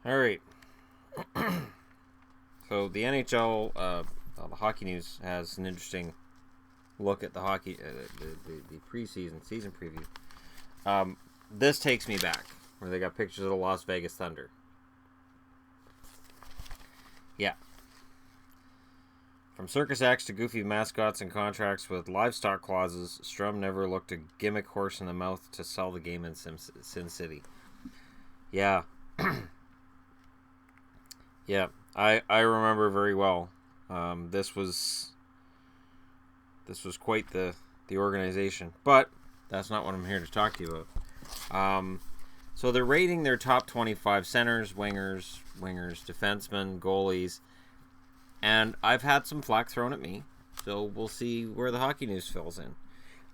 All right. So the NHL, the Hockey News has an interesting look at the hockey, the preseason season preview. This takes me back where they got pictures of the Las Vegas Thunder. Yeah. From circus acts to goofy mascots and contracts with livestock clauses, Strum never looked a gimmick horse in the mouth to sell the game in Sin City. Yeah. Yeah, I remember very well. This was quite the organization, but that's not what I'm here to talk to you about. So they're rating their top 25 centers, wingers, defensemen, goalies, and I've had some flack thrown at me. So we'll see where the Hockey News fills in.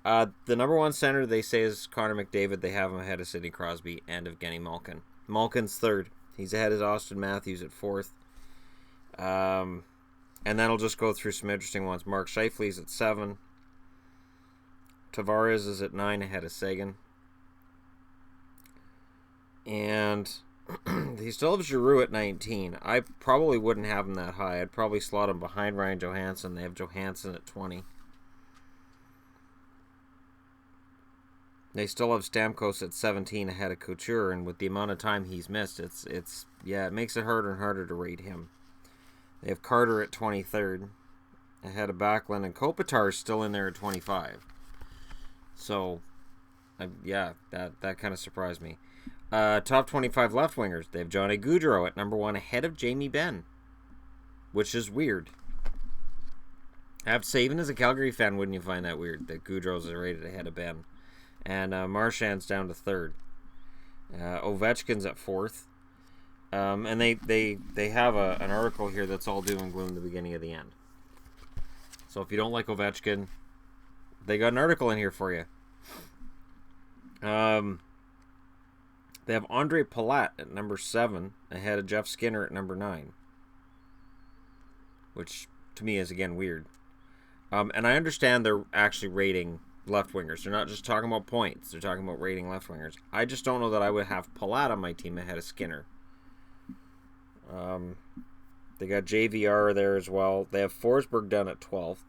The number one center they say is Connor McDavid. They have him ahead of Sidney Crosby and Evgeny Malkin. Malkin's third. He's ahead of Austin Matthews at fourth. And then I'll just go through some interesting ones. Mark Scheifele's at 7. Tavares is at 9 ahead of Sagan. And he still has Giroux at 19. I probably wouldn't have him that high. I'd probably slot him behind Ryan Johansson. They have Johansson at 20. They still have Stamkos at 17 ahead of Couture, and with the amount of time he's missed, it makes it harder and harder to rate him. They have Carter at 23rd ahead of Backlund, and Kopitar's still in there at 25. So, that kind of surprised me. Top 25 left wingers. They have Johnny Gaudreau at number 1 ahead of Jamie Benn, which is weird. I have to say, even as a Calgary fan, wouldn't you find that weird that Gaudreau's rated ahead of Benn? And Marchand's down to 3rd. Ovechkin's at 4th. And they have an article here that's all doom and gloom the beginning of the end. So if you don't like Ovechkin, they got an article in here for you. They have Andre Palat at number 7 ahead of Jeff Skinner at number 9. Which to me is again weird. And I understand they're actually rating left wingers. They're not just talking about points. They're talking about rating left wingers. I just don't know that I would have Palat on my team ahead of Skinner. They got JVR there as well. They have Forsberg down at 12th.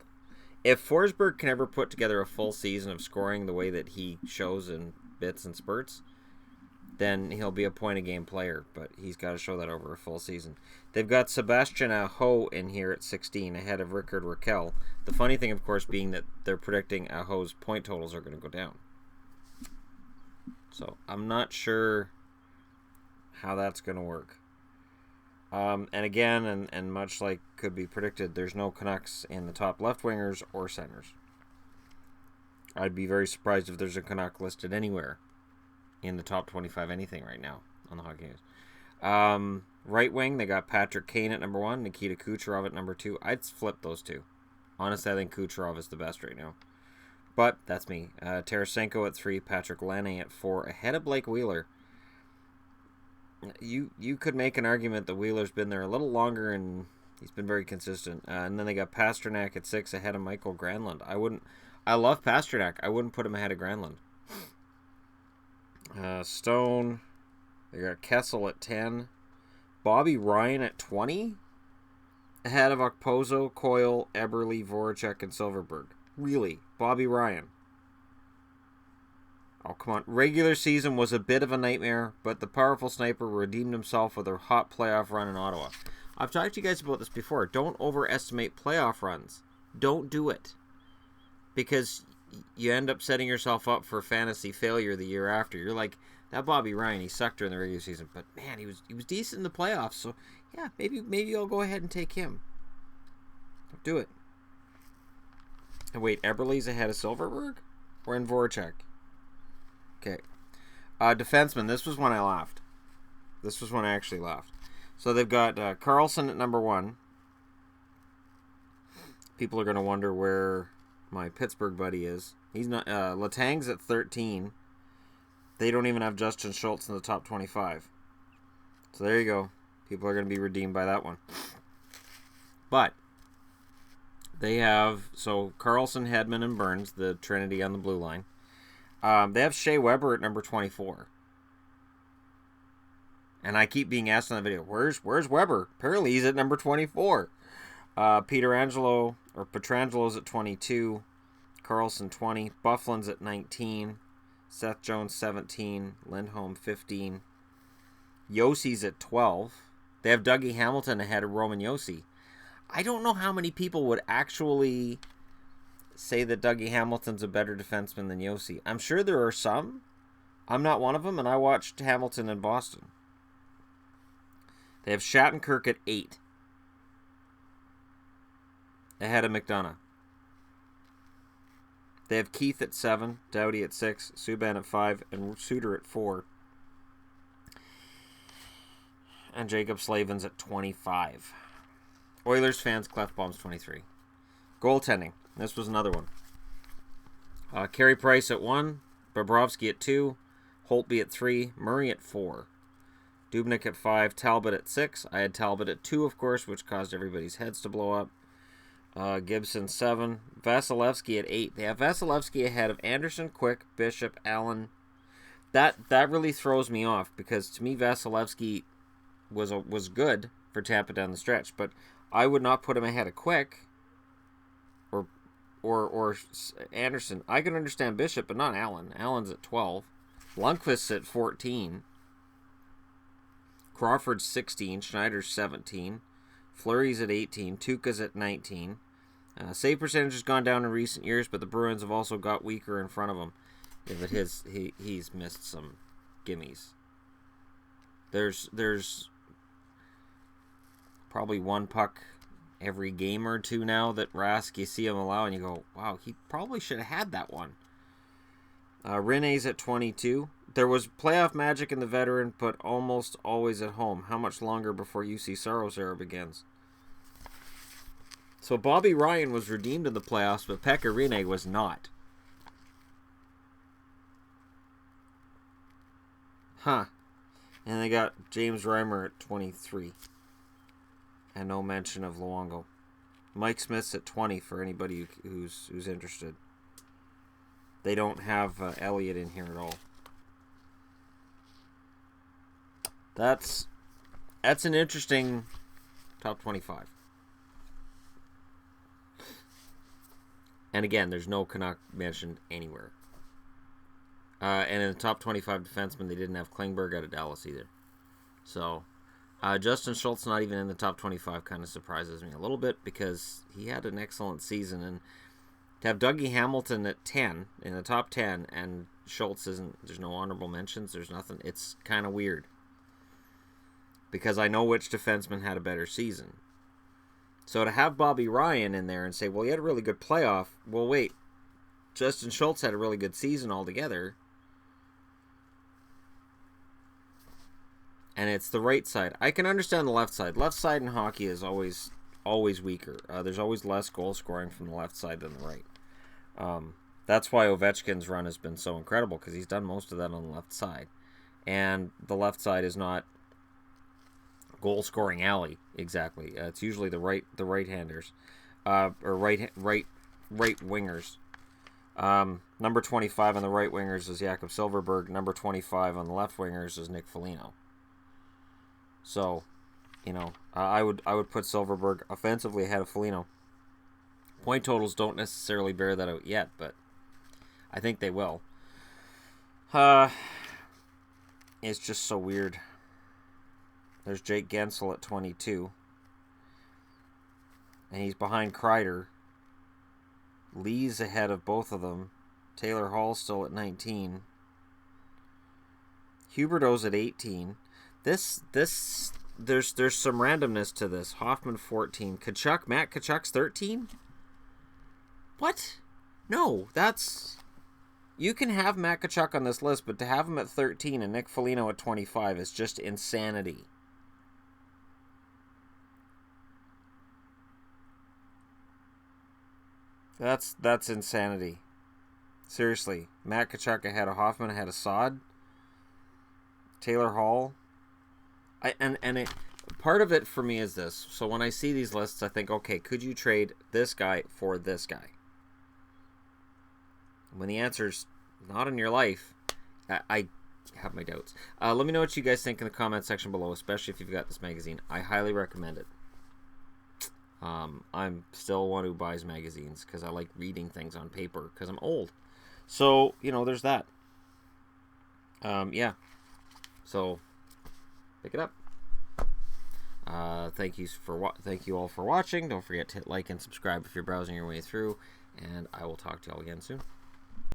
If Forsberg can ever put together a full season of scoring the way that he shows in bits and spurts, then he'll be a point-a-game player, but he's got to show that over a full season. They've got Sebastian Aho in here at 16 ahead of Rickard Rakell. The funny thing, of course, being that they're predicting Aho's point totals are going to go down. So I'm not sure how that's going to work. And again, and much like could be predicted, there's no Canucks in the top left wingers or centers. I'd be very surprised if there's a Canuck listed anywhere in the top 25 anything right now on the Hockey News. Right wing, they got Patrick Kane at number 1, Nikita Kucherov at number 2. I'd flip those two. Honestly, I think Kucherov is the best right now. But that's me. Tarasenko at 3, Patrick Laine at 4, ahead of Blake Wheeler. You could make an argument that Wheeler's been there a little longer and he's been very consistent. And then they got Pasternak at 6 ahead of Michael Granlund. I love Pasternak. I wouldn't put him ahead of Granlund. Stone. They got Kessel at 10. Bobby Ryan at 20. Ahead of Okposo, Coyle, Eberle, Voracek, and Silverberg. Really? Bobby Ryan? Oh, come on. Regular season was a bit of a nightmare, but the powerful sniper redeemed himself with a hot playoff run in Ottawa. I've talked to you guys about this before. Don't overestimate playoff runs. Don't do it. Because you end up setting yourself up for fantasy failure the year after. You're like, that Bobby Ryan, he sucked during the regular season, but man, he was decent in the playoffs, so yeah, maybe I'll go ahead and take him. Don't do it. And wait, Eberle's ahead of Silverberg? Or in Voracek? Okay. Defenseman, this was when I laughed. This was when I actually laughed. So they've got Carlson at number 1. People are going to wonder where my Pittsburgh buddy is. He's not. Letang's at 13. They don't even have Justin Schultz in the top 25. So there you go. People are going to be redeemed by that one. But they have Carlson, Hedman, and Burns, the Trinity on the blue line. They have Shea Weber at number 24. And I keep being asked on the video, where's Weber? Apparently he's at number 24. Petrangelo's at 22. Carlson 20. Bufflin's at 19. Seth Jones 17. Lindholm 15. Yossi's at 12. They have Dougie Hamilton ahead of Roman Josi. I don't know how many people would actually say that Dougie Hamilton's a better defenseman than Josi. I'm sure there are some. I'm not one of them, and I watched Hamilton in Boston. They have Shattenkirk at 8. Ahead of McDonough. They have Keith at 7, Doughty at 6, Subban at 5, and Suter at 4. And Jacob Slavin's at 25. Oilers fans, Clefbaum's 23. Goaltending. This was another one. Carey Price at 1, Bobrovsky at 2, Holtby at 3, Murray at 4. Dubnyk at 5, Talbot at 6. I had Talbot at 2, of course, which caused everybody's heads to blow up. Gibson 7, Vasilevsky at 8. They have Vasilevsky ahead of Anderson, Quick, Bishop, Allen. That really throws me off because to me Vasilevsky was good for Tampa down the stretch, but I would not put him ahead of Quick or Anderson. I can understand Bishop, but not Allen. Allen's at 12. Lundqvist's at 14. Crawford's 16. Schneider's 17. Fleury's at 18. Tuukka's at 19. Save percentage has gone down in recent years, but the Bruins have also got weaker in front of him. Yeah, but he's missed some gimmies. There's probably one puck every game or two now that Rask, you see him allow, and you go, wow, he probably should have had that one. Rene's at 22. There was playoff magic in the veteran, but almost always at home. How much longer before UC Saros era begins? So Bobby Ryan was redeemed in the playoffs, but Pekka Rinne was not. Huh. And they got James Reimer at 23. And no mention of Luongo. Mike Smith's at 20 for anybody who's interested. They don't have Elliott in here at all. That's an interesting top 25. And again, there's no Canuck mentioned anywhere. And in the top 25 defensemen, they didn't have Klingberg out of Dallas either. So, Justin Schultz not even in the top 25 kind of surprises me a little bit because he had an excellent season. And to have Dougie Hamilton at 10, in the top 10, and Schultz isn't, there's no honorable mentions, there's nothing, it's kind of weird. Because I know which defenseman had a better season. So to have Bobby Ryan in there and say, well, he had a really good playoff. Well, wait. Justin Schultz had a really good season altogether. And it's the right side. I can understand the left side. Left side in hockey is always weaker. There's always less goal scoring from the left side than the right. That's why Ovechkin's run has been so incredible, because he's done most of that on the left side. And the left side is not goal scoring alley exactly. It's usually the right-handers or right wingers. Number 25 on the right wingers is Jakob Silfverberg. Number 25 on the left wingers is Nick Foligno. So, I would put Silfverberg offensively ahead of Foligno. Point totals don't necessarily bear that out yet, but I think they will. It's just so weird. There's Jake Gensel at 22. And he's behind Kreider. Lee's ahead of both of them. Taylor Hall's still at 19. Huberdeau's at 18. There's some randomness to this. Hoffman 14. Matt Tkachuk's 13? What? No, you can have Matt Tkachuk on this list, but to have him at 13 and Nick Foligno at 25 is just insanity. That's insanity. Seriously. Matt Tkachuk ahead of Hoffman, ahead of Saad. Taylor Hall. Part of it for me is this. So when I see these lists, I think, okay, could you trade this guy for this guy? When the answer's not in your life, I have my doubts. Let me know what you guys think in the comment section below, especially if you've got this magazine. I highly recommend it. I'm still one who buys magazines because I like reading things on paper because I'm old. So, there's that. Yeah. So, pick it up. Thank you all for watching. Don't forget to hit like and subscribe if you're browsing your way through, and I will talk to y'all again soon.